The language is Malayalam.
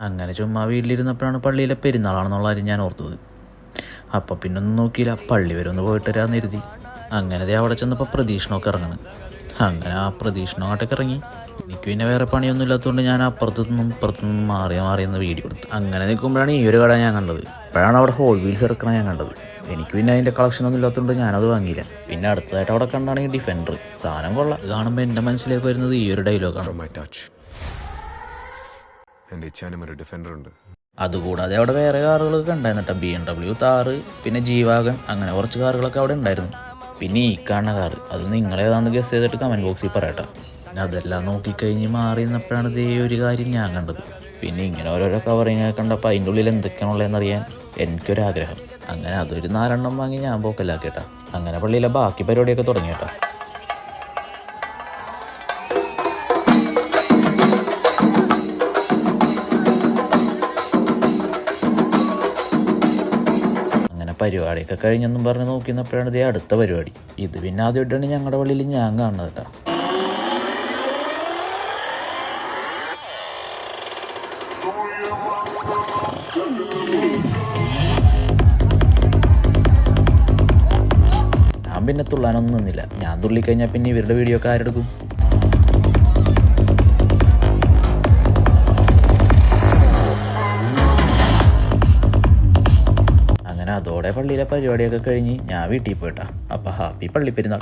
അങ്ങനെ ചുമ്മാ വീട്ടിലിരുന്നപ്പോഴാണ് പള്ളിയിലെ പെരുന്നാളാണെന്നുള്ള കാര്യം ഞാൻ ഓർത്തത്. അപ്പം പിന്നെ ഒന്നും നോക്കിയില്ല, പള്ളി വരെ ഒന്ന് പോയിട്ട് വരാമെന്ന് കരുതി. അങ്ങനെ അവിടെ ചെന്നപ്പോൾ പ്രദക്ഷിണമൊക്കെ ഇറങ്ങണം. അങ്ങനെ ആ പ്രദക്ഷിണമായിട്ടൊക്കെ ഇറങ്ങി. എനിക്ക് പിന്നെ വേറെ പണിയൊന്നും ഇല്ലാത്തതുകൊണ്ട് ഞാൻ അപ്പുറത്തുനിന്നും ഇപ്പുറത്തുനിന്നും മാറിയെന്ന് വീഡിയോ എടുത്തു. അങ്ങനെ നിൽക്കുമ്പോഴാണ് ഈ ഒരു കട ഞാൻ കണ്ടത്. അപ്പോഴാണ് അവിടെ ഹോൾ വീൽസ് ഇറക്കണം ഞാൻ കണ്ടത്. എനിക്ക് പിന്നെ അതിൻ്റെ കളക്ഷനൊന്നും ഇല്ലാത്തതുകൊണ്ട് ഞാനത് വാങ്ങിയില്ല. പിന്നെ അടുത്തതായിട്ട് അവിടെ കണ്ടാണെങ്കിൽ ഡിഫൻഡർ സാധനം കൊള്ളാം. ഇത് കാണുമ്പോൾ എൻ്റെ മനസ്സിലേക്ക് വരുന്നത് ഈ ഒരു ഡയലോഗാണ്. അതുകൂടാതെ അവിടെ വേറെ കാറുകളൊക്കെ ഉണ്ടായിരുന്നു കേട്ടോ. BMW, താറ്, പിന്നെ G-Wagon, അങ്ങനെ കുറച്ച് കാറുകളൊക്കെ അവിടെ ഉണ്ടായിരുന്നു. പിന്നെ ഈ കാണുന്ന കാറ് അത് നിങ്ങളേതാണെന്ന് ഗസ് ചെയ്തിട്ട് കമൻറ്റ് ബോക്സിൽ പറയട്ടോ. പിന്നെ അതെല്ലാം നോക്കിക്കഴിഞ്ഞ് മാറി നിന്നപ്പോഴാണ് ഇതേ ഒരു കാര്യം ഞാൻ കണ്ടത്. പിന്നെ ഇങ്ങനെ ഓരോരോ കവറിങ് കണ്ടപ്പോൾ അതിൻ്റെ ഉള്ളിൽ എന്തൊക്കെയാണുള്ളതെന്നറിയാൻ എനിക്കൊരാഗ്രഹം. അങ്ങനെ അതൊരു 4 എണ്ണം വാങ്ങി ഞാൻ പോക്കലാക്കിയിട്ടാ. അങ്ങനെ പള്ളിയിലെ ബാക്കി പരിപാടിയൊക്കെ തുടങ്ങിയിട്ടാ. പരിപാടിയൊക്കെ കഴിഞ്ഞെന്നും പറഞ്ഞ് നോക്കിയെന്നപ്പോഴാണ് ഇതേ അടുത്ത പരിപാടി. ഇത് പിന്നെ ആദ്യമായിട്ടാണ് ഞങ്ങളുടെ പള്ളിയിൽ ഞാൻ കാണുന്നത് കേട്ടോ. ഞാൻ പിന്നെ തുള്ളാനൊന്നും നിന്നില്ല. ഞാൻ തുള്ളിക്കഴിഞ്ഞാൽ പിന്നെ ഇവരുടെ വീഡിയോ ഒക്കെ ആരെടുക്കും? അതോടെ പള്ളിയിലെ പരിപാടിയൊക്കെ കഴിഞ്ഞ് ഞാൻ വീട്ടിൽ പോയിട്ടാ. അപ്പം ഹാപ്പി പള്ളി പെരുന്നാൾ.